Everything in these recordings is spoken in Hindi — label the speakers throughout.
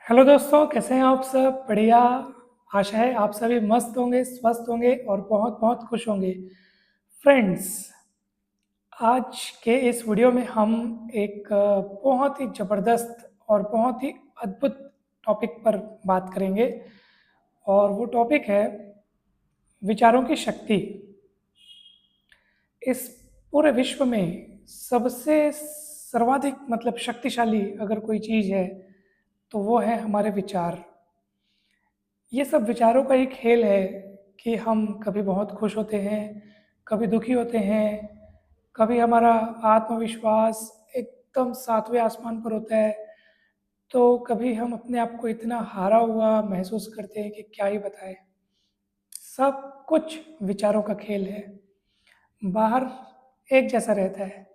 Speaker 1: हेलो दोस्तों, कैसे हैं आप सब? बढ़िया। आशा है आप सभी मस्त होंगे, स्वस्थ होंगे और बहुत बहुत खुश होंगे। फ्रेंड्स, आज के इस वीडियो में हम एक बहुत ही ज़बरदस्त और बहुत ही अद्भुत टॉपिक पर बात करेंगे। और वो टॉपिक है विचारों की शक्ति। इस पूरे विश्व में सबसे सर्वाधिक मतलब शक्तिशाली अगर कोई चीज़ है तो वो है हमारे विचार। ये सब विचारों का ही खेल है कि हम कभी बहुत खुश होते हैं, कभी दुखी होते हैं, कभी हमारा आत्मविश्वास एकदम सातवें आसमान पर होता है, तो कभी हम अपने आप को इतना हारा हुआ महसूस करते हैं कि क्या ही बताएं। सब कुछ विचारों का खेल है। बाहर एक जैसा रहता है,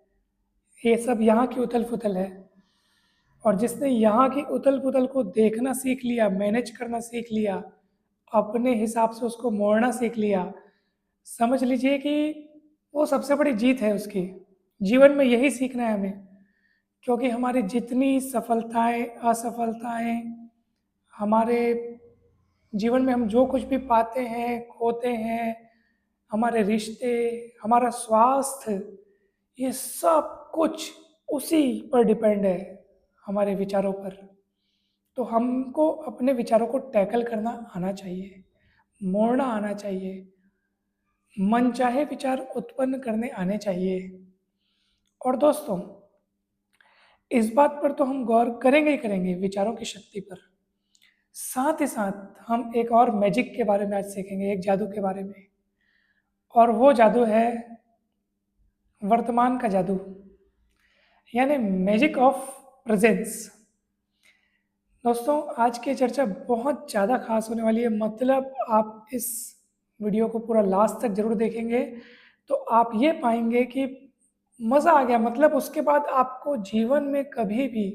Speaker 1: ये सब यहाँ की उथल पुथल है। और जिसने यहाँ की उथल पुथल को देखना सीख लिया, मैनेज करना सीख लिया, अपने हिसाब से उसको मोड़ना सीख लिया, समझ लीजिए कि वो सबसे बड़ी जीत है उसकी। जीवन में यही सीखना है हमें, क्योंकि हमारी जितनी सफलताएं असफलताएं, हमारे जीवन में हम जो कुछ भी पाते हैं खोते हैं, हमारे रिश्ते, हमारा स्वास्थ्य, ये सब कुछ उसी पर डिपेंड है, हमारे विचारों पर। तो हमको अपने विचारों को टैकल करना आना चाहिए, मोड़ना आना चाहिए, मनचाहे विचार उत्पन्न करने आने चाहिए। और दोस्तों, इस बात पर तो हम गौर करेंगे ही करेंगे, विचारों की शक्ति पर। साथ ही साथ हम एक और मैजिक के बारे में आज सीखेंगे, एक जादू के बारे में। और वो जादू है वर्तमान का जादू, यानी मैजिक ऑफ प्रेजेंस। दोस्तों, आज की चर्चा बहुत ज़्यादा खास होने वाली है। मतलब आप इस वीडियो को पूरा लास्ट तक जरूर देखेंगे तो आप ये पाएंगे कि मज़ा आ गया। मतलब उसके बाद आपको जीवन में कभी भी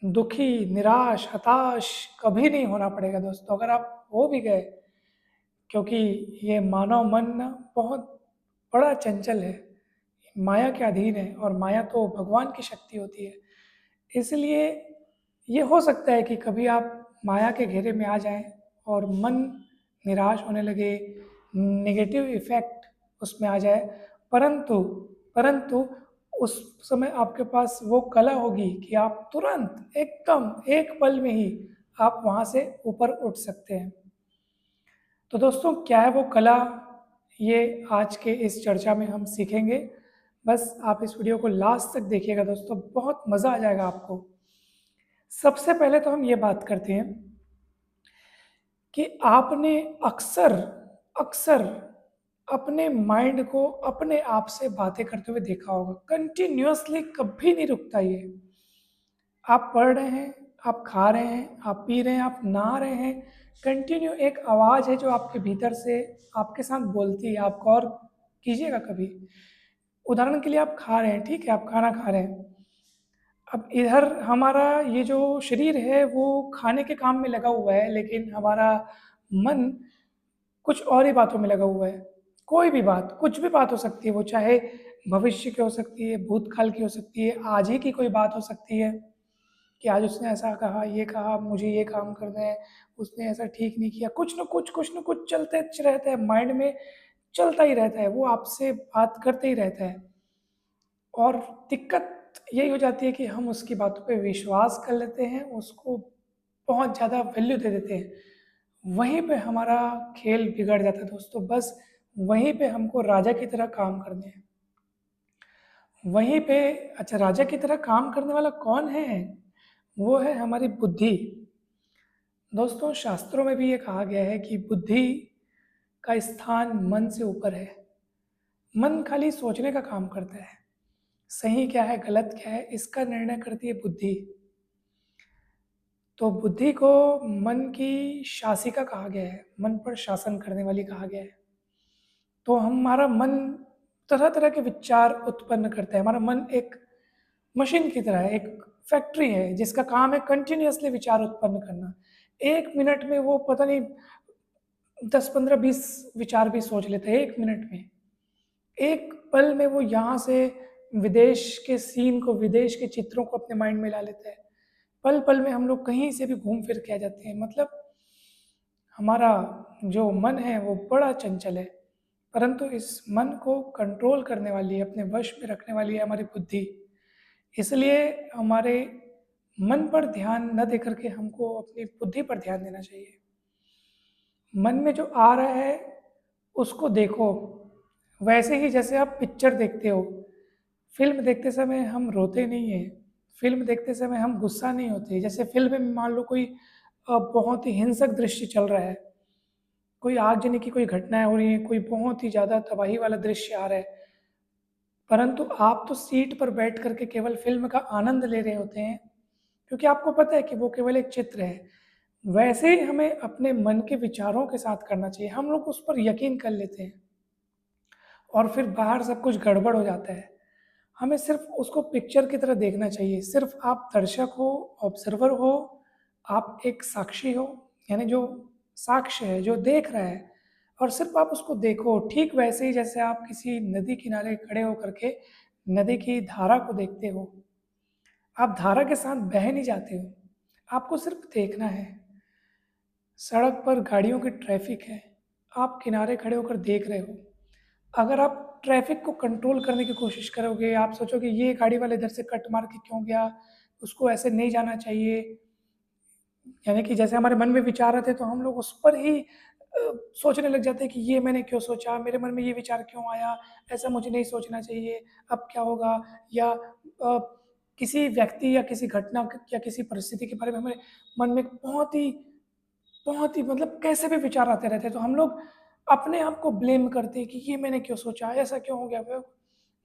Speaker 1: दुखी, निराश, हताश कभी नहीं होना पड़ेगा दोस्तों, अगर आप हो भी गए। क्योंकि ये मानव मन ना बहुत बड़ा चंचल है, माया के अधीन है, और माया तो भगवान की शक्ति होती है। इसलिए ये हो सकता है कि कभी आप माया के घेरे में आ जाएं और मन निराश होने लगे, नेगेटिव इफेक्ट उसमें आ जाए। परंतु परंतु उस समय आपके पास वो कला होगी कि आप तुरंत एकदम एक पल में ही आप वहाँ से ऊपर उठ सकते हैं। तो दोस्तों, क्या है वो कला, ये आज के इस चर्चा में हम सीखेंगे। बस आप इस वीडियो को लास्ट तक देखिएगा दोस्तों, बहुत मज़ा आ जाएगा आपको। सबसे पहले तो हम ये बात करते हैं कि आपने अक्सर अक्सर अपने माइंड को अपने आप से बातें करते हुए देखा होगा। कंटिन्यूअसली कभी नहीं रुकता ये। आप पढ़ रहे हैं, आप खा रहे हैं, आप पी रहे हैं, आप नहा रहे हैं, कंटिन्यू एक आवाज़ है जो आपके भीतर से आपके साथ बोलती है। आप गौर कीजिएगा कभी। उदाहरण के लिए आप खा रहे हैं, ठीक है, आप खाना खा रहे हैं। अब इधर हमारा ये जो शरीर है वो खाने के काम में लगा हुआ है, लेकिन हमारा मन कुछ और ही बातों में लगा हुआ है। कोई भी बात, कुछ भी बात हो सकती है, वो चाहे भविष्य की हो सकती है, भूतकाल की हो सकती है, आज ही की कोई बात हो सकती है कि आज उसने ऐसा कहा, ये कहा, मुझे ये काम करना है, उसने ऐसा ठीक नहीं किया। कुछ न कुछ चलते रहता है माइंड में, चलता ही रहता है, वो आपसे बात करते ही रहता है। और दिक्कत यही हो जाती है कि हम उसकी बातों पे विश्वास कर लेते हैं, उसको बहुत ज़्यादा वैल्यू दे देते हैं। वहीं पे हमारा खेल बिगड़ जाता है दोस्तों। बस वहीं पे हमको राजा की तरह काम करने हैं। वहीं पे अच्छा, राजा की तरह काम करने वाला कौन है? वो है हमारी बुद्धि। दोस्तों, शास्त्रों में भी ये कहा गया है कि बुद्धि का स्थान मन से ऊपर है। मन खाली सोचने का काम करता है, सही क्या है गलत क्या है इसका निर्णय करती है बुद्धि। तो बुद्धि को मन की शासिका कहा गया है, मन पर शासन करने वाली कहा गया है। तो हमारा मन तरह तरह के विचार उत्पन्न करता है। हमारा मन एक मशीन की तरह है, एक फैक्ट्री है जिसका काम है कंटिन्यूअसली विचार उत्पन्न करना। एक मिनट में वो पता नहीं 10 15 20 विचार भी सोच लेते हैं एक मिनट में। एक पल में वो यहाँ से विदेश के सीन को, विदेश के चित्रों को अपने माइंड में ला लेता है। पल पल में हम लोग कहीं से भी घूम फिर के आ जाते हैं। मतलब हमारा जो मन है वो बड़ा चंचल है, परंतु इस मन को कंट्रोल करने वाली, अपने वश में रखने वाली है हमारी बुद्धि। इसलिए हमारे मन पर ध्यान न देकर के हमको अपनी बुद्धि पर ध्यान देना चाहिए। मन में जो आ रहा है उसको देखो, वैसे ही जैसे आप पिक्चर देखते हो। फिल्म देखते समय हम रोते नहीं हैं, फिल्म देखते समय हम गुस्सा नहीं होते। जैसे फिल्म में मान लो कोई बहुत ही हिंसक दृश्य चल रहा है, कोई आगजनी की कोई घटनाएं हो रही हैं, कोई बहुत ही ज़्यादा तबाही वाला दृश्य आ रहा है, परंतु आप तो सीट पर बैठ करके केवल फिल्म का आनंद ले रहे होते हैं, क्योंकि आपको पता है कि वो केवल एक चित्र है। वैसे ही हमें अपने मन के विचारों के साथ करना चाहिए। हम लोग उस पर यकीन कर लेते हैं और फिर बाहर सब कुछ गड़बड़ हो जाता है। हमें सिर्फ उसको पिक्चर की तरह देखना चाहिए। सिर्फ आप दर्शक हो, ऑब्जर्वर हो, आप एक साक्षी हो, यानी जो साक्ष्य है, जो देख रहा है, और सिर्फ आप उसको देखो। ठीक वैसे ही जैसे आप किसी नदी किनारे खड़े होकर के नदी की धारा को देखते हो। आप धारा के साथ बह नहीं जाते हो, आपको सिर्फ देखना है। सड़क पर गाड़ियों की ट्रैफिक है, आप किनारे खड़े होकर देख रहे हो। अगर आप ट्रैफिक को कंट्रोल करने की कोशिश करोगे, आप सोचोगे ये गाड़ी वाला इधर से कट मार के क्यों गया, उसको ऐसे नहीं जाना चाहिए, यानी कि जैसे हमारे मन में विचार आते हैं तो हम लोग उस पर ही सोचने लग जाते हैं कि ये मैंने क्यों सोचा, मेरे मन में ये विचार क्यों आया, ऐसा मुझे नहीं सोचना चाहिए, अब क्या होगा। या किसी व्यक्ति या किसी घटना या किसी परिस्थिति के बारे में हमें मन में बहुत ही मतलब कैसे भी विचार आते रहते हैं, तो हम लोग अपने आप को ब्लेम करते हैं कि ये मैंने क्यों सोचा, ऐसा क्यों हो गया। फिर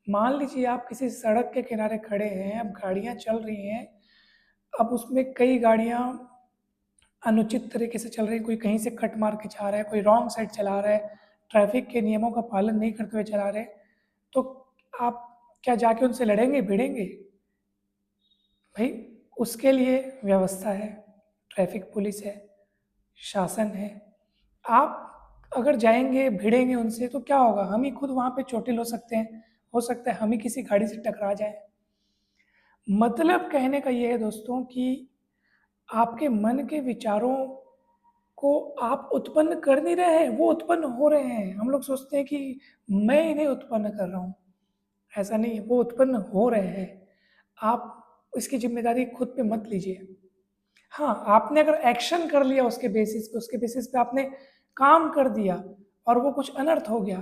Speaker 1: मान लीजिए आप किसी सड़क के किनारे खड़े हैं, अब गाड़ियाँ चल रही हैं, अब उसमें कई गाड़ियाँ अनुचित तरीके से चल रही हैं, कोई कहीं से कट मार के जा रहा है, कोई रॉन्ग साइड चला रहा है, ट्रैफिक के नियमों का पालन नहीं करते हुए चला रहे हैं, तो आप क्या जाके उनसे लड़ेंगे, भिड़ेंगे? भाई, उसके लिए व्यवस्था है, ट्रैफिक पुलिस है, शासन है। आप अगर जाएंगे, भिड़ेंगे उनसे, तो क्या होगा? हम ही खुद वहाँ पे चोटिल हो सकते हैं, हो सकता है हम ही किसी गाड़ी से टकरा जाए। मतलब कहने का ये है दोस्तों कि आपके मन के विचारों को आप उत्पन्न कर नहीं रहे हैं, वो उत्पन्न हो रहे हैं। हम लोग सोचते हैं कि मैं इन्हें उत्पन्न कर रहा हूँ, ऐसा नहीं है, वो उत्पन्न हो रहे हैं। आप इसकी जिम्मेदारी खुद पे मत लीजिए। हाँ, आपने अगर एक्शन कर लिया उसके बेसिस पे आपने काम कर दिया और वो कुछ अनर्थ हो गया,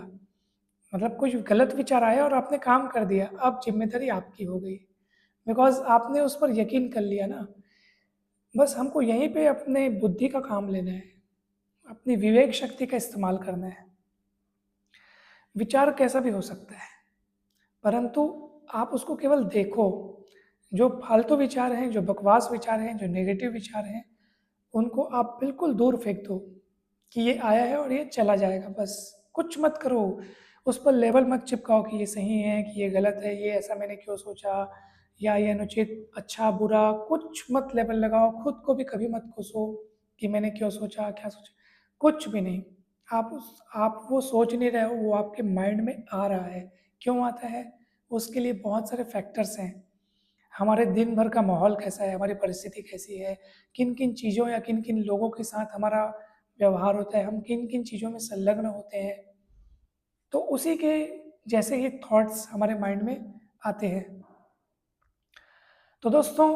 Speaker 1: मतलब कुछ गलत विचार आया और आपने काम कर दिया, अब जिम्मेदारी आपकी हो गई, बिकॉज आपने उस पर यकीन कर लिया ना। बस हमको यहीं पे अपने बुद्धि का काम लेना है, अपनी विवेक शक्ति का इस्तेमाल करना है। विचार कैसा भी हो सकता है, परंतु आप उसको केवल देखो। जो फालतू विचार हैं, जो बकवास विचार हैं, जो नेगेटिव विचार हैं, उनको आप बिल्कुल दूर फेंक दो कि ये आया है और ये चला जाएगा। बस कुछ मत करो, उस पर लेबल मत चिपकाओ कि ये सही है कि ये गलत है, ये ऐसा मैंने क्यों सोचा, या ये अनुचित, अच्छा बुरा, कुछ मत लेबल लगाओ। खुद को भी कभी मत कोसो कि मैंने क्यों सोचा, क्या सोचा, कुछ भी नहीं। आप वो सोच नहीं रहे हो, वो आपके माइंड में आ रहा है। क्यों आता है? उसके लिए बहुत सारे फैक्टर्स हैं। हमारे दिन भर का माहौल कैसा है, हमारी परिस्थिति कैसी है, किन किन चीज़ों या किन किन लोगों के साथ हमारा व्यवहार होता है, हम किन किन चीज़ों में संलग्न होते हैं, तो उसी के जैसे ही थॉट्स हमारे माइंड में आते हैं। तो दोस्तों,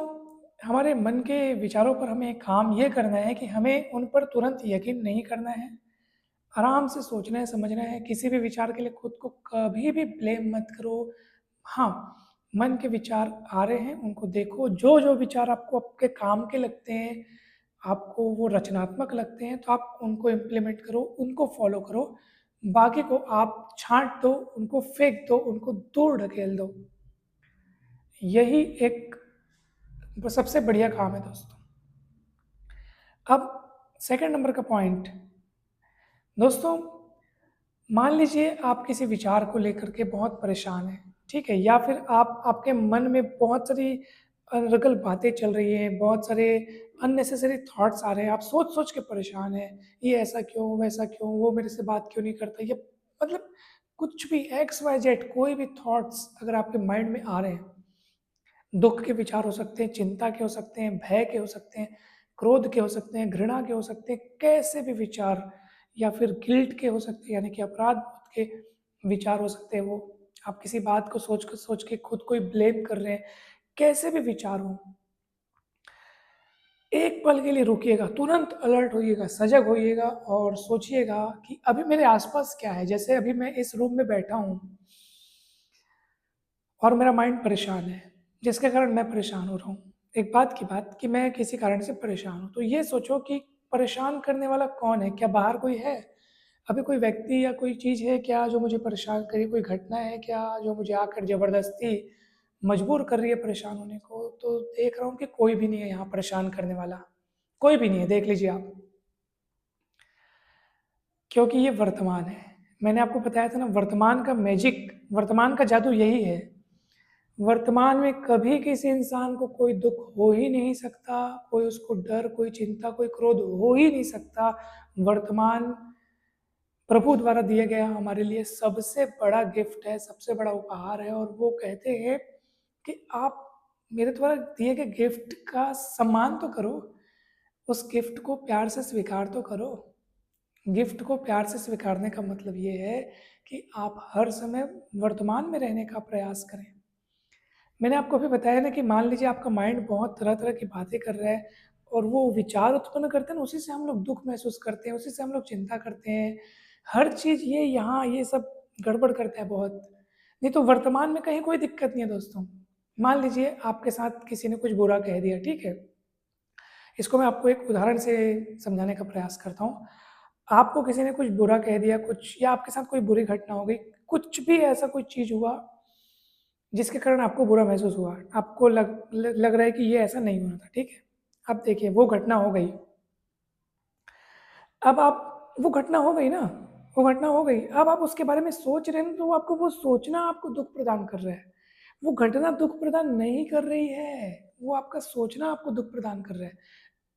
Speaker 1: हमारे मन के विचारों पर हमें काम ये करना है कि हमें उन पर तुरंत यकीन नहीं करना है। आराम से सोचना है, समझना है। किसी भी विचार के लिए खुद को कभी भी ब्लेम मत करो। हाँ, मन के विचार आ रहे हैं, उनको देखो। जो जो विचार आपको आपके काम के लगते हैं, आपको वो रचनात्मक लगते हैं, तो आप उनको इम्प्लीमेंट करो, उनको फॉलो करो। बाकी को आप छांट दो, उनको फेंक दो, उनको दूर ढकेल दो। यही एक सबसे बढ़िया काम है दोस्तों। अब सेकंड नंबर का पॉइंट, दोस्तों, मान लीजिए आप किसी विचार को लेकर के बहुत परेशान हैं, ठीक है, या फिर आपके मन में बहुत सारी अनर्गल बातें चल रही हैं, बहुत सारे अननेसेसरी थॉट्स आ रहे हैं, आप सोच सोच के परेशान हैं, ये ऐसा क्यों, वैसा क्यों, वो मेरे से बात क्यों नहीं करता, ये मतलब कुछ भी XYZ कोई भी थॉट्स अगर आपके माइंड में आ रहे हैं, दुख के विचार हो सकते हैं, चिंता के हो सकते हैं, भय के हो सकते हैं, क्रोध के हो सकते हैं, घृणा के हो सकते हैं, कैसे भी विचार, या फिर गिल्ट के हो सकते हैं, यानी कि अपराध बोध के विचार हो सकते हैं। वो आप किसी बात को सोच के खुद को ही ब्लेम कर रहे हैं, कैसे भी विचार हो, एक पल के लिए रुकिएगा, तुरंत अलर्ट होइएगा, सजग होइएगा और सोचिएगा कि अभी मेरे आसपास क्या है। जैसे अभी मैं इस रूम में बैठा हूँ और मेरा माइंड परेशान है, जिसके कारण मैं परेशान हो रहा हूँ। एक बात की बात कि मैं किसी कारण से परेशान हूँ, तो ये सोचो कि परेशान करने वाला कौन है? क्या बाहर कोई है? अभी कोई व्यक्ति या कोई चीज़ है क्या जो मुझे परेशान करे? कोई घटना है क्या जो मुझे आकर ज़बरदस्ती मजबूर कर रही है परेशान होने को? तो देख रहा हूँ कि कोई भी नहीं है यहाँ परेशान करने वाला, कोई भी नहीं है, देख लीजिए आप। क्योंकि ये वर्तमान है। मैंने आपको बताया था ना, वर्तमान का मैजिक, वर्तमान का जादू यही है। वर्तमान में कभी किसी इंसान को कोई दुख हो ही नहीं सकता, कोई उसको डर, कोई चिंता, कोई क्रोध हो ही नहीं सकता। वर्तमान प्रभु द्वारा दिया गया हमारे लिए सबसे बड़ा गिफ्ट है, सबसे बड़ा उपहार है। और वो कहते हैं कि आप मेरे द्वारा दिए गए गिफ्ट का सम्मान तो करो, उस गिफ्ट को प्यार से स्वीकार तो करो। गिफ्ट को प्यार से स्वीकारने का मतलब ये है कि आप हर समय वर्तमान में रहने का प्रयास करें। मैंने आपको अभी बताया ना कि मान लीजिए आपका माइंड बहुत तरह तरह की बातें कर रहा है और वो विचार उत्पन्न करते हैं ना, उसी से हम लोग दुख महसूस करते हैं, उसी से हम लोग चिंता करते हैं। हर चीज़ ये यहाँ ये सब गड़बड़ करता है बहुत। नहीं तो वर्तमान में कहीं कोई दिक्कत नहीं है दोस्तों। मान लीजिए आपके साथ किसी ने कुछ बुरा कह दिया, ठीक है। इसको मैं आपको एक उदाहरण से समझाने का प्रयास करता हूँ। आपको किसी ने कुछ बुरा कह दिया, कुछ, या आपके साथ कोई बुरी घटना हो गई, कुछ भी ऐसा कोई चीज़ हुआ जिसके कारण आपको बुरा महसूस हुआ, आपको लग रहा है कि ये ऐसा नहीं होना था, ठीक है। अब देखिए वो घटना हो गई। अब आप, वो घटना हो गई ना, वो घटना हो गई, अब आप उसके बारे में सोच रहे हैं, तो आपको वो सोचना आपको दुख प्रदान कर रहा है। वो घटना दुख प्रदान नहीं कर रही है, वो आपका सोचना आपको दुख प्रदान कर रहा है।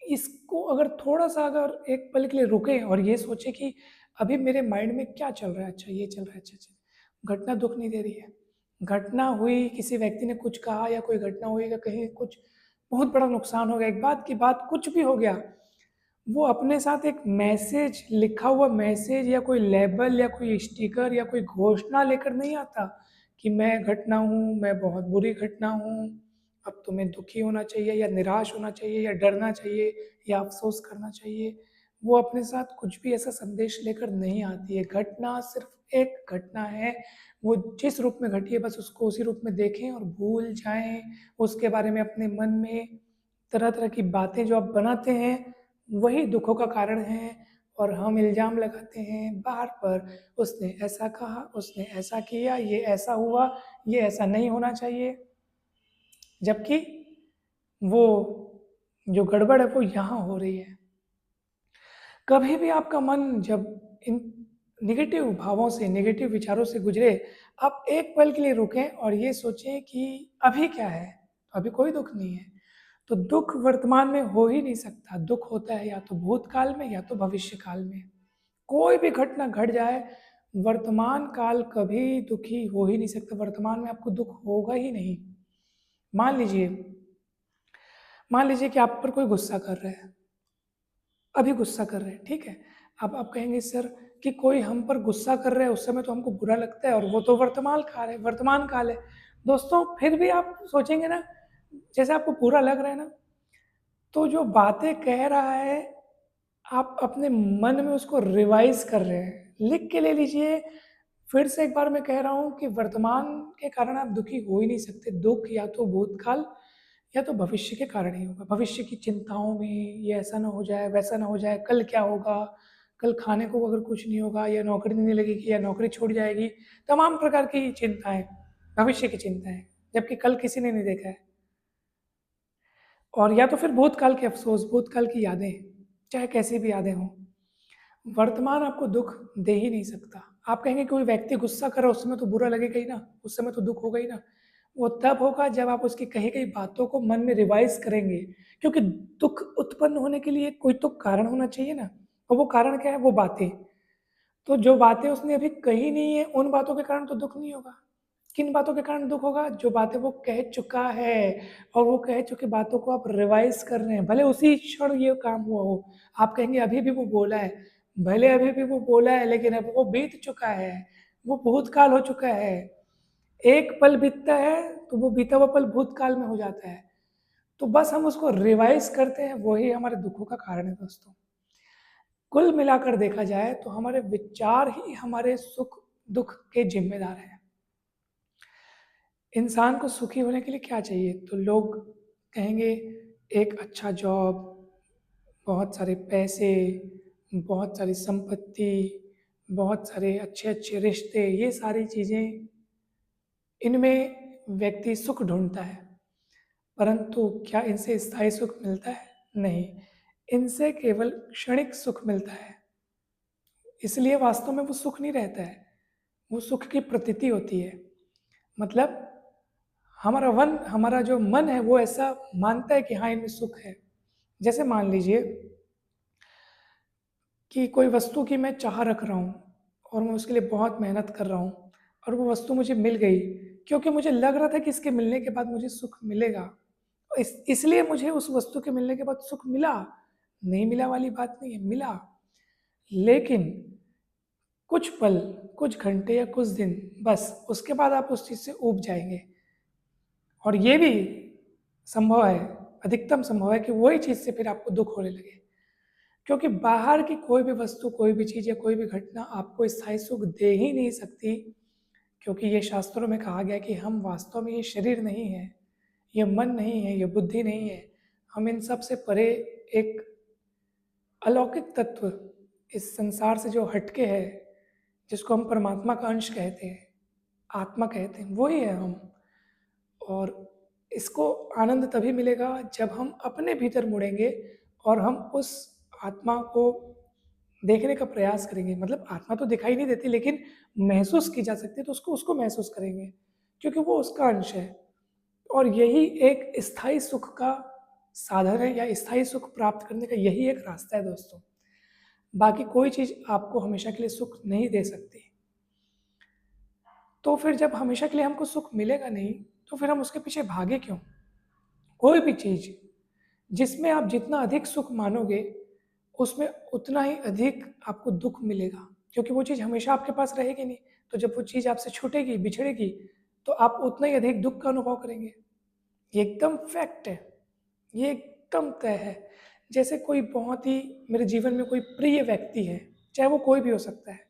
Speaker 1: इसको अगर थोड़ा सा अगर एक पल के लिए रुकें और ये सोचें कि अभी मेरे माइंड में क्या चल रहा है, अच्छा ये चल रहा है, अच्छा अच्छा, घटना दुख नहीं दे रही है। घटना हुई, किसी व्यक्ति ने कुछ कहा, या कोई घटना हुई, या कहीं कुछ बहुत बड़ा नुकसान हो गया, एक बात की बात कुछ भी हो गया, वो अपने साथ एक मैसेज, लिखा हुआ मैसेज, या कोई लेबल, या कोई स्टिकर, या कोई घोषणा लेकर नहीं आता कि मैं घटना हूँ, मैं बहुत बुरी घटना हूँ, अब तुम्हें दुखी होना चाहिए, या निराश होना चाहिए, या डरना चाहिए, या अफसोस करना चाहिए। वो अपने साथ कुछ भी ऐसा संदेश लेकर नहीं आती है। घटना सिर्फ एक घटना है, वो जिस रूप में घटी है बस उसको उसी रूप में देखें और भूल जाएं। उसके बारे में अपने मन में तरह तरह की बातें जो आप बनाते हैं, वही दुखों का कारण है। और हम इल्ज़ाम लगाते हैं बाहर पर, उसने ऐसा कहा, उसने ऐसा किया, ये ऐसा हुआ, ये ऐसा नहीं होना चाहिए। जबकि वो जो गड़बड़ है वो यहाँ हो रही है। कभी भी आपका मन जब इन नेगेटिव भावों से, नेगेटिव विचारों से गुजरे, आप एक पल के लिए रुकें और ये सोचें कि अभी क्या है। अभी कोई दुख नहीं है, तो दुख वर्तमान में हो ही नहीं सकता। दुख होता है या तो भूतकाल में या तो भविष्य काल में। कोई भी घटना घट जाए, वर्तमान काल कभी दुखी हो ही नहीं सकता। वर्तमान में आपको दुख होगा ही नहीं। मान लीजिए, मान लीजिए कि आप पर कोई गुस्सा कर रहा है, अभी गुस्सा कर रहे हैं, ठीक है। अब आप कहेंगे सर कि कोई हम पर गुस्सा कर रहा है, उस समय तो हमको बुरा लगता है, और वो तो वर्तमान काल है, वर्तमान काल है। दोस्तों फिर भी आप सोचेंगे ना, जैसे आपको बुरा लग रहा है ना, तो जो बातें कह रहा है, आप अपने मन में उसको रिवाइज कर रहे हैं, लिख के ले लीजिए। फिर से एक बार मैं कह रहा हूँ कि वर्तमान के कारण आप दुखी हो ही नहीं सकते। दुख या तो भूतकाल या तो भविष्य के कारण ही होगा। भविष्य की चिंताओं में, ये ऐसा ना हो जाए, वैसा ना हो जाए, कल क्या होगा, कल खाने को अगर कुछ नहीं होगा, या नौकरी नहीं लगेगी, या नौकरी छूट जाएगी, तमाम प्रकार की चिंताएं, भविष्य की चिंताएं, जबकि कल किसी ने नहीं देखा है। और या तो फिर भूतकाल के अफसोस, भूतकाल की यादें, चाहे कैसी भी यादें हों। वर्तमान आपको दुख दे ही नहीं सकता। आप कहेंगे कोई व्यक्ति गुस्सा कर रहा है, उस समय तो बुरा लगेगा ही ना, उस समय तो दुख होगा ही ना। वो तब होगा जब आप उसकी कही गई बातों को मन में रिवाइज करेंगे, क्योंकि दुख उत्पन्न होने के लिए कोई तो कारण होना चाहिए ना। और वो कारण क्या है? वो बातें। तो जो बातें उसने अभी कही नहीं है, उन बातों के कारण तो दुख नहीं होगा, किन बातों के कारण दुख होगा? जो बातें वो कह चुका है और वो कह चुकी बातों को आप रिवाइज़ कर रहे हैं। भले उसी क्षण ये काम हुआ हो, आप कहेंगे अभी भी वो बोला है, भले अभी भी वो बोला है लेकिन अब वो बीत चुका है, वो भूतकाल हो चुका है। एक पल बीतता है तो वो बीता हुआ पल भूतकाल में हो जाता है। तो बस हम उसको रिवाइज़ करते हैं, वही हमारे दुखों का कारण है दोस्तों। कुल मिलाकर देखा जाए तो हमारे विचार ही हमारे सुख-दुख के ज़िम्मेदार हैं। इंसान को सुखी होने के लिए क्या चाहिए? तो लोग कहेंगे एक अच्छा जॉब, बहुत सारे पैसे, बहुत सारी संपत्ति, बहुत सारे अच्छे-अच्छे रिश्ते, ये सारी चीज़ें, इनमें व्यक्ति सुख ढूँढता है। परंतु क्या इनसे स्थायी सुख मिलता है? नहीं, इनसे केवल क्षणिक सुख मिलता है। इसलिए वास्तव में वो सुख नहीं रहता है, वो सुख की प्रतीति होती है। मतलब हमारा जो मन है वो ऐसा मानता है कि हाँ, इनमें सुख है। जैसे मान लीजिए कि कोई वस्तु की मैं चाह रख रहा हूँ और मैं उसके लिए बहुत मेहनत कर रहा हूँ और वो वस्तु मुझे मिल गई, क्योंकि मुझे लग रहा था कि इसके मिलने के बाद मुझे सुख मिलेगा। इसलिए मुझे उस वस्तु के मिलने के बाद सुख मिला, नहीं मिला वाली बात नहीं है, मिला। लेकिन कुछ पल, कुछ घंटे या कुछ दिन, बस उसके बाद आप उस चीज़ से ऊब जाएँगे। और ये भी संभव है, अधिकतम संभव है कि वही चीज़ से फिर आपको दुःख होने लगे। क्योंकि बाहर की कोई भी वस्तु, कोई भी चीज़ या कोई भी घटना आपको स्थायी सुख दे ही नहीं सकती, क्योंकि ये शास्त्रों में कहा गया कि हम वास्तव में ये शरीर नहीं है, ये मन नहीं है, ये बुद्धि नहीं है। हम इन सब से परे एक अलौकिक तत्व, इस संसार से जो हटके है, जिसको हम परमात्मा का अंश कहते हैं, आत्मा कहते हैं, वही है हम। और इसको आनंद तभी मिलेगा जब हम अपने भीतर मुड़ेंगे और हम उस आत्मा को देखने का प्रयास करेंगे। मतलब आत्मा तो दिखाई नहीं देती, लेकिन महसूस की जा सकती है, तो उसको उसको महसूस करेंगे, क्योंकि वो उसका अंश है। और यही एक स्थायी सुख का साधन है, या स्थायी सुख प्राप्त करने का यही एक रास्ता है दोस्तों। बाकी कोई चीज़ आपको हमेशा के लिए सुख नहीं दे सकती। तो फिर जब हमेशा के लिए हमको सुख मिलेगा नहीं, तो फिर हम उसके पीछे भागे क्यों? कोई भी चीज़ जिसमें आप जितना अधिक सुख मानोगे, उसमें उतना ही अधिक आपको दुःख मिलेगा, क्योंकि वो चीज़ हमेशा आपके पास रहेगी नहीं। तो जब वो चीज़ आपसे छूटेगी, बिछड़ेगी, तो आप उतना ही अधिक दुःख का अनुभव करेंगे। ये एकदम फैक्ट है, ये एकदम तय है। जैसे कोई बहुत ही मेरे जीवन में कोई प्रिय व्यक्ति है, चाहे वो कोई भी हो सकता है,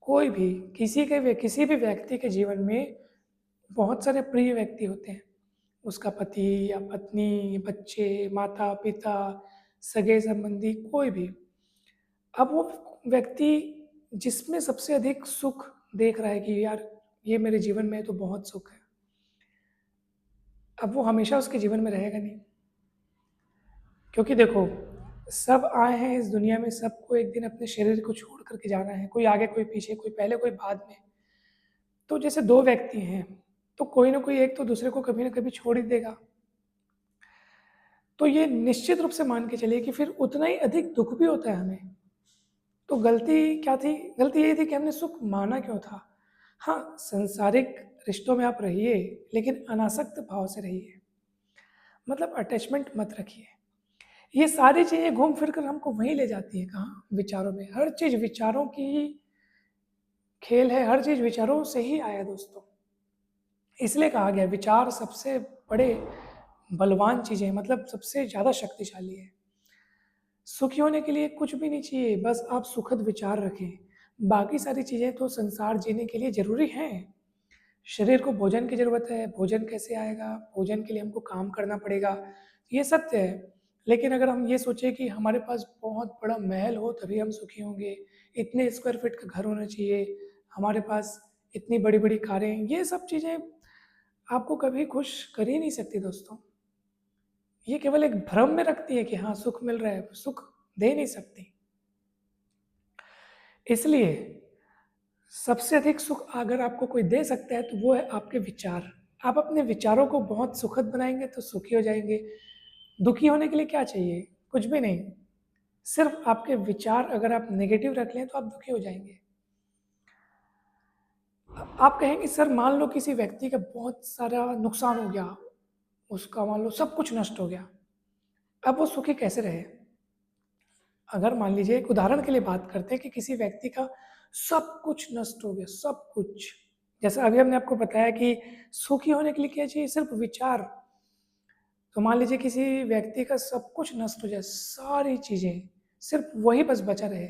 Speaker 1: कोई भी, किसी भी व्यक्ति के जीवन में बहुत सारे प्रिय व्यक्ति होते हैं। उसका पति या पत्नी, बच्चे, माता-पिता, सगे-संबंधी, कोई भी। अब वो व्यक्ति जिसमें सबसे अधिक सुख देख रहा है कि यार, ये मेरे जीवन में है तो बहुत सुख है, अब वो हमेशा उसके जीवन में रहेगा नहीं। क्योंकि देखो, सब आए हैं इस दुनिया में, सबको एक दिन अपने शरीर को छोड़ कर के जाना है, कोई आगे, कोई पीछे, कोई पहले, कोई बाद में। तो जैसे 2 व्यक्ति हैं, तो कोई ना कोई एक तो दूसरे को कभी ना कभी छोड़ ही देगा। तो ये निश्चित रूप से मान के चलिए कि फिर उतना ही अधिक दुःख भी होता है हमें। तो गलती क्या थी? गलती यही थी कि हमने सुख माना क्यों था? हाँ, सांसारिक रिश्तों में आप रहिए, लेकिन अनासक्त भाव से रहिए। मतलब अटैचमेंट मत रखिए। ये सारी चीज़ें घूम फिर कर हमको वहीं ले जाती हैं, कहाँ? विचारों में। हर चीज़ विचारों की खेल है, हर चीज़ विचारों से ही आया दोस्तों। इसलिए कहा गया विचार सबसे बड़े बलवान चीज़ें हैं, मतलब सबसे ज़्यादा शक्तिशाली है। सुखी होने के लिए कुछ भी नहीं चाहिए, बस आप सुखद विचार रखें। बाकी सारी चीज़ें तो संसार जीने के लिए ज़रूरी हैं। शरीर को भोजन की ज़रूरत है, भोजन कैसे आएगा? भोजन के लिए हमको काम करना पड़ेगा, ये सत्य है। लेकिन अगर हम ये सोचें कि हमारे पास बहुत बड़ा महल हो तभी हम सुखी होंगे, इतने स्क्वायर फीट का घर होना चाहिए, हमारे पास इतनी बड़ी-बड़ी कारें, ये सब चीज़ें आपको कभी खुश कर ही नहीं सकती दोस्तों। ये केवल एक भ्रम में रखती है कि हाँ, सुख मिल रहा है, सुख दे नहीं सकती। इसलिए सबसे अधिक सुख अगर आपको कोई दे सकता है तो वो है आपके विचार। आप अपने विचारों को बहुत सुखद बनाएँगे तो सुखी हो जाएँगे। दुखी होने के लिए क्या चाहिए? कुछ भी नहीं। सिर्फ़ आपके विचार अगर आप नेगेटिव रख लें तो आप दुखी हो जाएँगे। आप कहेंगे सर मान लो किसी व्यक्ति का बहुत सारा नुकसान हो गया, उसका मान लो सब कुछ नष्ट हो गया, अब वो सुखी कैसे रहे? अगर मान लीजिए एक उदाहरण के लिए बात करते हैं कि किसी व्यक्ति का सब कुछ नष्ट हो गया, सब कुछ, जैसे अभी हमने आपको बताया कि सुखी होने के लिए क्या चाहिए, सिर्फ विचार। तो मान लीजिए किसी व्यक्ति का सब कुछ नष्ट हो जाए, सारी चीजें, सिर्फ वही बस बचा रहे,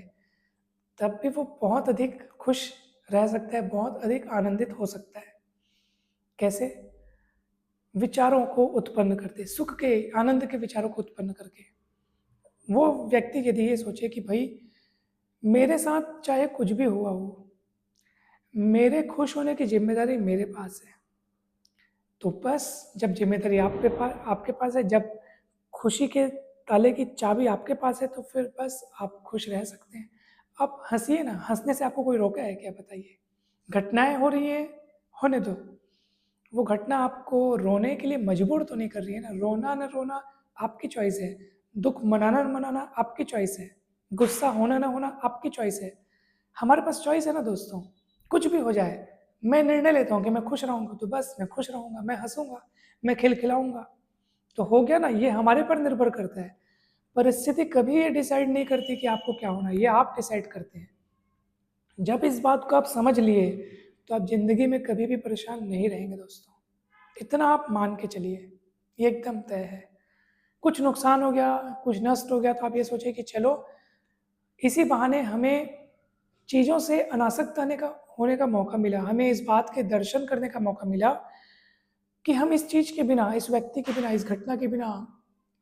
Speaker 1: तब भी वो बहुत अधिक खुश रह सकता है, बहुत अधिक आनंदित हो सकता है। कैसे? विचारों को उत्पन्न करते, सुख के आनंद के विचारों को उत्पन्न करके। वो व्यक्ति यदि ये सोचे कि भाई मेरे साथ चाहे कुछ भी हुआ हो, मेरे खुश होने की जिम्मेदारी मेरे पास है, तो बस जब जिम्मेदारी आपके पास है, जब खुशी के ताले की चाबी आपके पास है, तो फिर बस आप खुश रह सकते हैं। आप हंसिए ना, हंसने से आपको कोई रोका है क्या? बताइए। घटनाएं हो रही हैं, होने दो। वो घटना आपको रोने के लिए मजबूर तो नहीं कर रही है ना। रोना न रोना आपकी चॉइस है, दुख मनाना न मनाना आपकी चॉइस है, गुस्सा होना ना होना आपकी चॉइस है। हमारे पास चॉइस है ना दोस्तों। कुछ भी हो जाए, मैं निर्णय लेता हूँ कि मैं खुश रहूंगा, तो बस मैं खुश रहूंगा, मैं हंसूंगा, मैं खिलखिलाऊंगा, तो हो गया ना। ये हमारे पर निर्भर करता है। परिस्थिति कभी ये डिसाइड नहीं करती कि आपको क्या होना है, ये आप डिसाइड करते हैं। जब इस बात को आप समझ लिए, तो आप जिंदगी में कभी भी परेशान नहीं रहेंगे दोस्तों। इतना आप मान के चलिए, ये एकदम तय है। कुछ नुकसान हो गया, कुछ नष्ट हो गया, तो आप ये सोचिए कि चलो इसी बहाने हमें चीज़ों से अनासक्त होने का मौका मिला, हमें इस बात के दर्शन करने का मौका मिला कि हम इस चीज़ के बिना, इस व्यक्ति के बिना, इस घटना के बिना,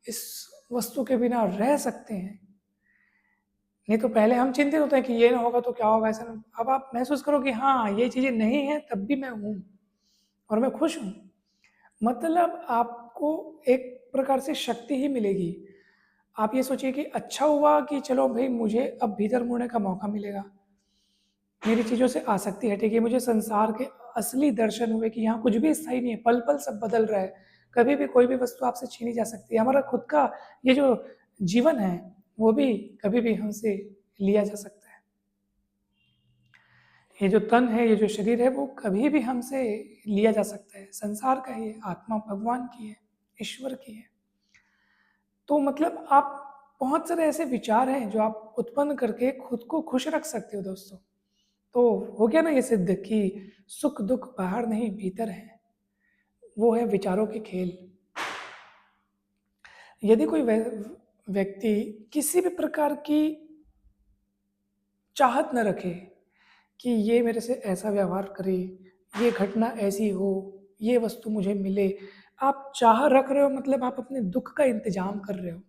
Speaker 1: इस वस्तु के बिना रह सकते हैं। नहीं तो पहले हम चिंतित होते हैं कि ये ना होगा तो क्या होगा, ऐसा ना। अब आप महसूस करो कि हाँ ये चीज़ें नहीं हैं, तब भी मैं हूँ और मैं खुश हूँ। मतलब आपको एक प्रकार से शक्ति ही मिलेगी। आप ये सोचिए कि अच्छा हुआ कि चलो भाई मुझे अब भीतर मुड़ने का मौका मिलेगा, मेरी चीज़ों से आसक्ति हटेगी, मुझे संसार के असली दर्शन हुए कि यहाँ कुछ भी स्थायी नहीं है, पल पल सब बदल रहा है, कभी भी कोई भी वस्तु आपसे छीनी जा सकती है। हमारा खुद का ये जो जीवन है, वो भी कभी भी हमसे लिया जा सकता है। ये जो तन है, ये जो शरीर है, वो कभी भी हमसे लिया जा सकता है। संसार का ही है, आत्मा भगवान की है, ईश्वर की है। तो मतलब आप, बहुत सारे ऐसे विचार हैं जो आप उत्पन्न करके खुद को खुश रख सकते हो दोस्तों। तो हो गया ना ये सिद्ध कि सुख दुख बाहर नहीं भीतर है, वो है विचारों के खेल। यदि कोई व्यक्ति किसी भी प्रकार की चाहत न रखे कि ये मेरे से ऐसा व्यवहार करे, ये घटना ऐसी हो, ये वस्तु मुझे मिले, आप चाह रख रहे हो, मतलब आप अपने दुख का इंतजाम कर रहे हो।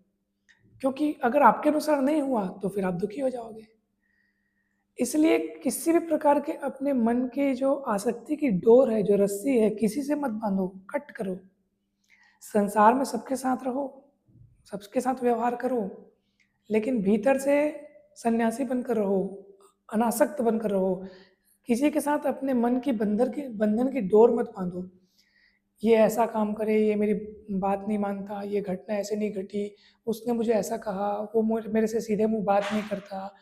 Speaker 1: क्योंकि अगर आपके अनुसार नहीं हुआ तो फिर आप दुखी हो जाओगे। इसलिए किसी भी प्रकार के अपने मन के जो आसक्ति की डोर है, जो रस्सी है, किसी से मत बांधो, कट करो। संसार में सबके साथ रहो, सबके साथ व्यवहार करो, लेकिन भीतर से सन्यासी बनकर रहो, अनासक्त बनकर रहो। किसी के साथ अपने मन की बंधन की डोर मत बांधो। ये ऐसा काम करे, ये मेरी बात नहीं मानता, ये घटना ऐसे नहीं घटी, उसने मुझे ऐसा कहा, वो मेरे से सीधे मुंह बात नहीं करता,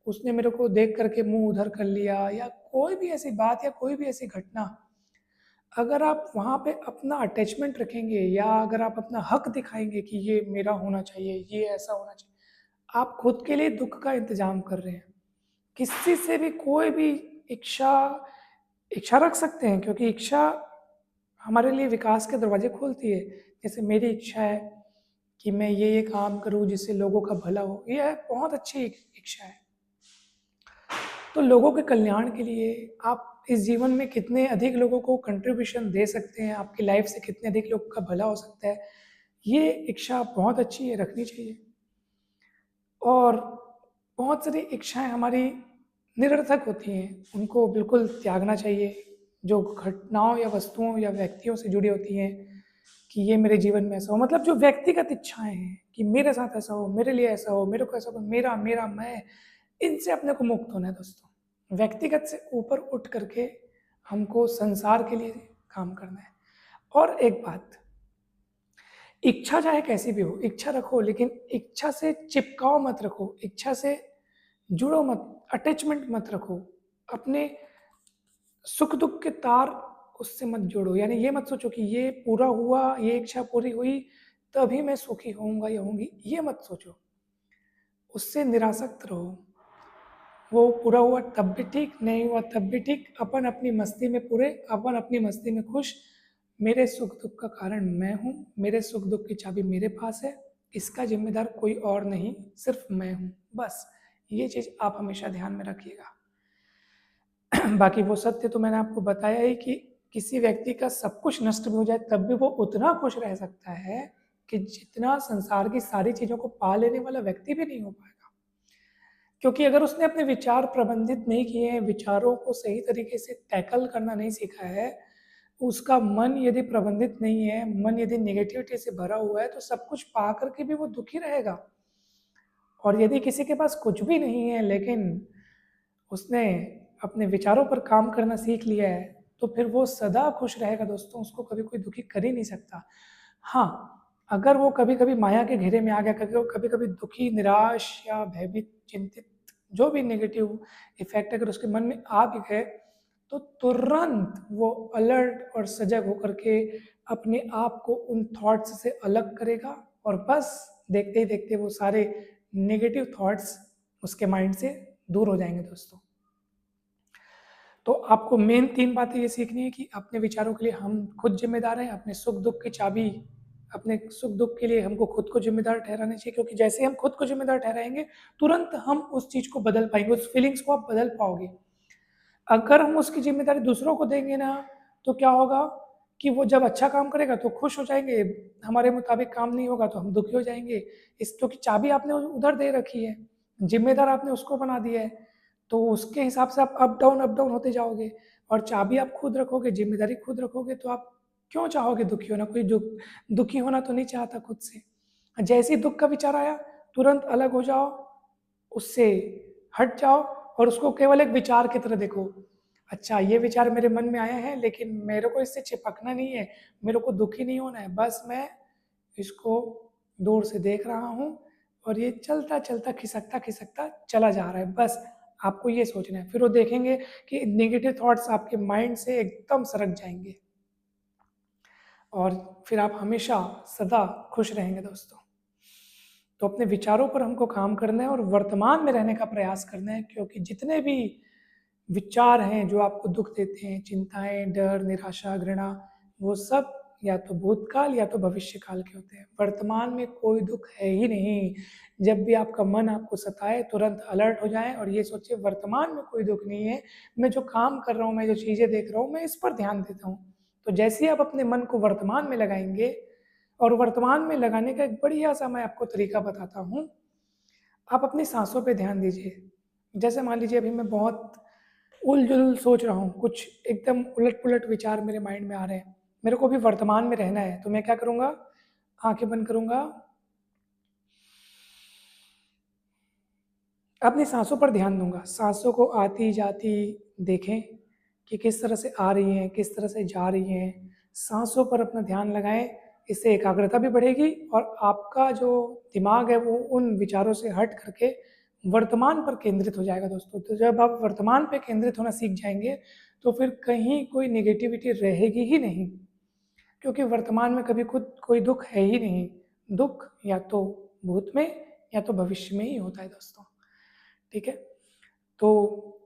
Speaker 1: उसने मेरे को देख करके मुंह उधर कर लिया, या कोई भी ऐसी बात या कोई भी ऐसी घटना, अगर आप वहाँ पे अपना अटैचमेंट रखेंगे या अगर आप अपना हक दिखाएंगे कि ये मेरा होना चाहिए, ये ऐसा होना चाहिए, आप खुद के लिए दुख का इंतजाम कर रहे हैं। किसी से भी कोई भी इच्छा इच्छा रख सकते हैं, क्योंकि इच्छा हमारे लिए विकास के दरवाजे खोलती है। जैसे मेरी इच्छा है कि मैं ये काम करूं जिससे लोगों का भला हो, यह बहुत अच्छी इच्छा है। तो लोगों के कल्याण के लिए आप इस जीवन में कितने अधिक लोगों को कंट्रीब्यूशन दे सकते हैं, आपकी लाइफ से कितने अधिक लोगों का भला हो सकता है, ये इच्छा बहुत अच्छी है, रखनी चाहिए। और बहुत सारी इच्छाएं हमारी निरर्थक होती हैं, उनको बिल्कुल त्यागना चाहिए। जो घटनाओं या वस्तुओं या व्यक्तियों से जुड़ी होती हैं कि ये मेरे जीवन में ऐसा हो, मतलब जो व्यक्तिगत इच्छाएं हैं कि मेरे साथ ऐसा हो, मेरे लिए ऐसा हो, मेरे को ऐसा हो, मेरा मेरा मैं, इनसे अपने को मुक्त होना है दोस्तों। व्यक्तिगत से ऊपर उठ करके हमको संसार के लिए काम करना है। और एक बात, इच्छा चाहे कैसी भी हो, इच्छा रखो, लेकिन इच्छा से चिपकाओ मत रखो, इच्छा से जुड़ो मत, अटैचमेंट मत रखो। अपने सुख दुख के तार उससे मत जोड़ो, यानी ये मत सोचो कि ये पूरा हुआ, ये इच्छा पूरी हुई तभी मैं सुखी होऊंगा या होंगी, ये मत सोचो। उससे निरासक्त रहो। वो पूरा हुआ तब भी ठीक, नहीं हुआ तब भी ठीक, अपन अपनी मस्ती में पूरे, अपन अपनी मस्ती में खुश। मेरे सुख दुख का कारण मैं हूँ, मेरे सुख दुख की चाबी मेरे पास है, इसका जिम्मेदार कोई और नहीं, सिर्फ मैं हूँ। बस ये चीज़ आप हमेशा ध्यान में रखिएगा। बाकी वो सत्य तो मैंने आपको बताया ही कि किसी व्यक्ति का सब कुछ नष्ट भी हो जाए तब भी वो उतना खुश रह सकता है कि जितना संसार की सारी चीज़ों को पा लेने वाला व्यक्ति भी नहीं हो पाएगा। क्योंकि अगर उसने अपने विचार प्रबंधित नहीं किए हैं, विचारों को सही तरीके से टैकल करना नहीं सीखा है, उसका मन यदि प्रबंधित नहीं है, मन यदि नेगेटिविटी से भरा हुआ है, तो सब कुछ पा करके भी वो दुखी रहेगा। और यदि किसी के पास कुछ भी नहीं है लेकिन उसने अपने विचारों पर काम करना सीख लिया है, तो फिर वो सदा खुश रहेगा दोस्तों, उसको कभी कोई दुखी कर ही नहीं सकता। हाँ, अगर वो कभी कभी माया के घेरे में आ गया, कभी कभी दुखी, निराश या भयभीत, चिंतित, जो भी नेगेटिव इफेक्ट अगर उसके मन में आ भी गए, तो तुरंत वो अलर्ट और सजग होकर के अपने आप को उन थॉट्स से अलग करेगा, और बस देखते ही देखते वो सारे नेगेटिव थॉट्स उसके माइंड से दूर हो जाएंगे दोस्तों। तो आपको मेन 3 बातें ये सीखनी है कि अपने विचारों के लिए हम खुद जिम्मेदार हैं, अपने सुख दुख की चाबी, अपने सुख दुख के लिए हमको खुद को जिम्मेदार ठहराना चाहिए, क्योंकि जैसे हम खुद को जिम्मेदार ठहराएंगे तुरंत हम उस चीज़ को बदल पाएंगे, उस फीलिंग्स को आप बदल पाओगे। अगर हम उसकी जिम्मेदारी दूसरों को देंगे ना, तो क्या होगा कि वो जब अच्छा काम करेगा तो खुश हो जाएंगे, हमारे मुताबिक काम नहीं होगा तो हम दुखी हो जाएंगे। इस क्योंकि चाबी आपने उधर दे रखी है, जिम्मेदार आपने उसको बना दिया है, तो उसके हिसाब से आप अप डाउन होते जाओगे। और चाबी आप खुद रखोगे, जिम्मेदारी खुद रखोगे, तो आप क्यों चाहोगे दुखी होना? कोई दुखी होना तो नहीं चाहता खुद से। जैसे ही दुख का विचार आया तुरंत अलग हो जाओ, उससे हट जाओ, और उसको केवल एक विचार की तरह देखो। अच्छा, ये विचार मेरे मन में आया है लेकिन मेरे को इससे चिपकना नहीं है, मेरे को दुखी नहीं होना है, बस मैं इसको दूर से देख रहा हूँ और ये चलता चलता खिसकता खिसकता चला जा रहा है, बस आपको ये सोचना है। फिर वो देखेंगे कि नेगेटिव थॉट्स आपके माइंड से एकदम सरक जाएंगे और फिर आप हमेशा सदा खुश रहेंगे दोस्तों। तो अपने विचारों पर हमको काम करना है और वर्तमान में रहने का प्रयास करना है, क्योंकि जितने भी विचार हैं जो आपको दुख देते हैं, चिंताएं, डर, निराशा, घृणा, वो सब या तो भूतकाल या तो भविष्य काल के होते हैं। वर्तमान में कोई दुख है ही नहीं। जब भी आपका मन आपको सताए तुरंत अलर्ट हो जाए और ये सोचे वर्तमान में कोई दुख नहीं है, मैं जो काम कर रहा हूँ, मैं जो चीज़ें देख रहा हूँ, मैं इस पर ध्यान देता हूँ। तो जैसे ही आप अपने मन को वर्तमान में लगाएंगे, और वर्तमान में लगाने का एक बढ़िया सा मैं आपको तरीका बताता हूँ। आप अपनी सांसों पे ध्यान दीजिए। जैसे मान लीजिए अभी मैं बहुत उल-जुलूल सोच रहा हूँ, कुछ एकदम उलट-पुलट विचार मेरे माइंड में आ रहे हैं। मेरे को भी वर्तमान में रहना है, तो मैं क्या करूँगा? आँखें बंद करूँगा, अपनी सांसों पर ध्यान दूँगा। सांसों को आती-जाती देखें कि किस तरह से आ रही हैं, किस तरह से जा रही हैं। सांसों पर अपना ध्यान लगाएँ, इससे एकाग्रता भी बढ़ेगी और आपका जो दिमाग है वो उन विचारों से हट करके वर्तमान पर केंद्रित हो जाएगा दोस्तों। तो जब आप वर्तमान पे केंद्रित होना सीख जाएँगे, तो फिर कहीं कोई नेगेटिविटी रहेगी ही नहीं, क्योंकि वर्तमान में कभी खुद कोई दुःख है ही नहीं। दुःख या तो भूत में या तो भविष्य में ही होता है दोस्तों। ठीक है? तो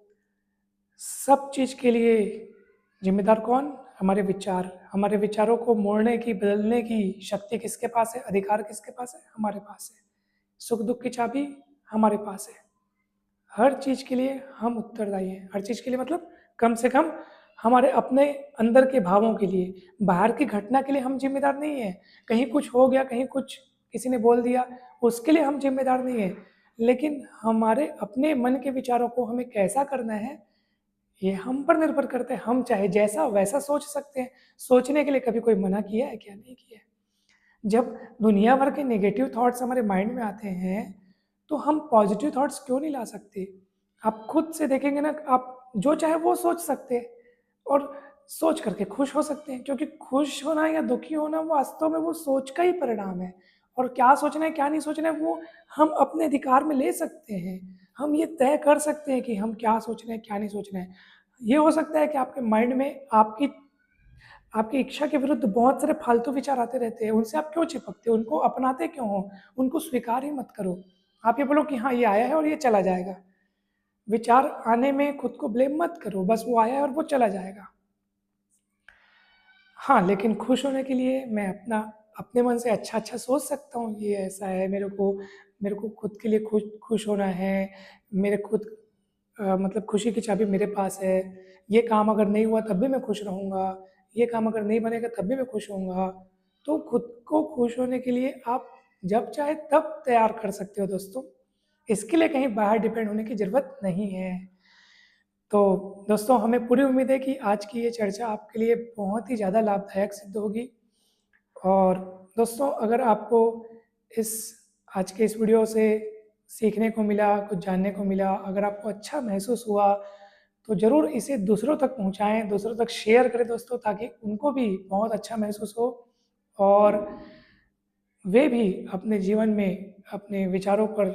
Speaker 1: सब चीज़ के लिए जिम्मेदार कौन? हमारे विचार। हमारे विचारों को मोड़ने की, बदलने की शक्ति किसके पास है? अधिकार किसके पास है? हमारे पास है। सुख दुख की चाबी हमारे पास है। हर चीज़ के लिए हम उत्तरदायी हैं। हर चीज़ के लिए मतलब कम से कम हमारे अपने अंदर के भावों के लिए। बाहर की घटना के लिए हम जिम्मेदार नहीं हैं। कहीं कुछ हो गया, कहीं कुछ किसी ने बोल दिया, उसके लिए हम जिम्मेदार नहीं हैं। लेकिन हमारे अपने मन के विचारों को हमें कैसा करना है, ये हम पर निर्भर करता है। हम चाहे जैसा वैसा सोच सकते हैं। सोचने के लिए कभी कोई मना किया है क्या? नहीं किया है। जब दुनिया भर के नेगेटिव थॉट्स हमारे माइंड में आते हैं, तो हम पॉजिटिव थॉट्स क्यों नहीं ला सकते? आप खुद से देखेंगे ना, आप जो चाहे वो सोच सकते हैं और सोच करके खुश हो सकते हैं, क्योंकि खुश होना या दुखी होना वास्तव में वो सोच का ही परिणाम है। और क्या सोचना है, क्या नहीं सोचना है, वो हम अपने अधिकार में ले सकते हैं। हम ये तय कर सकते हैं कि हम क्या सोच रहे हैं, क्या नहीं सोच रहे हैं। ये हो सकता है कि आपके माइंड में आपकी आपकी इच्छा के विरुद्ध बहुत सारे फालतू विचार आते रहते हैं, उनसे आप क्यों चिपकते हो? उनको अपनाते क्यों हो? उनको स्वीकार ही मत करो। आप ये बोलो कि हाँ, ये आया है और ये चला जाएगा। विचार आने में खुद को ब्लेम मत करो, बस वो आया है और वो चला जाएगा। हाँ, लेकिन खुश होने के लिए मैं अपने मन से अच्छा-अच्छा सोच सकता हूँ, ये ऐसा है, मेरे को खुद के लिए खुश होना है, मेरे खुद मतलब खुशी की चाबी मेरे पास है, ये काम अगर नहीं हुआ तब भी मैं खुश रहूँगा, ये काम अगर नहीं बनेगा तब भी मैं खुश होऊँगा। तो खुद को खुश होने के लिए आप जब चाहे तब तैयार कर सकते हो दोस्तों। इसके लिए कहीं बाहर डिपेंड होने की ज़रूरत नहीं है। तो दोस्तों, हमें पूरी उम्मीद है कि आज की ये चर्चा आपके लिए बहुत ही ज़्यादा लाभदायक सिद्ध होगी। और दोस्तों, अगर आपको इस आज के इस वीडियो से सीखने को मिला, कुछ जानने को मिला, अगर आपको अच्छा महसूस हुआ, तो ज़रूर इसे दूसरों तक पहुँचाएँ, दूसरों तक शेयर करें दोस्तों, ताकि उनको भी बहुत अच्छा महसूस हो और वे भी अपने जीवन में अपने विचारों पर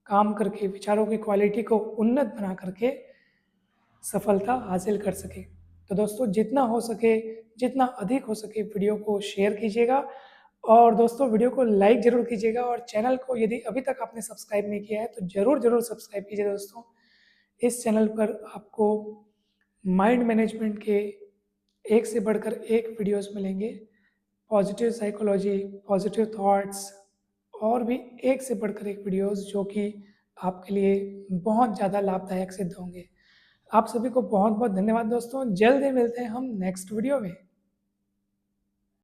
Speaker 1: काम करके, विचारों की क्वालिटी को उन्नत बना करके सफलता हासिल कर सके। तो दोस्तों, जितना हो सके, जितना अधिक हो सके वीडियो को शेयर कीजिएगा और दोस्तों वीडियो को लाइक ज़रूर कीजिएगा और चैनल को यदि अभी तक आपने सब्सक्राइब नहीं किया है तो ज़रूर सब्सक्राइब कीजिए दोस्तों। इस चैनल पर आपको माइंड मैनेजमेंट के एक से बढ़कर एक वीडियोस मिलेंगे। पॉजिटिव साइकोलॉजी, पॉजिटिव थॉट्स और भी एक से बढ़कर एक वीडियोस जो कि आपके लिए बहुत ज़्यादा लाभदायक सिद्ध होंगे। आप सभी को बहुत बहुत धन्यवाद दोस्तों। जल्द ही मिलते हैं हम नेक्स्ट वीडियो में।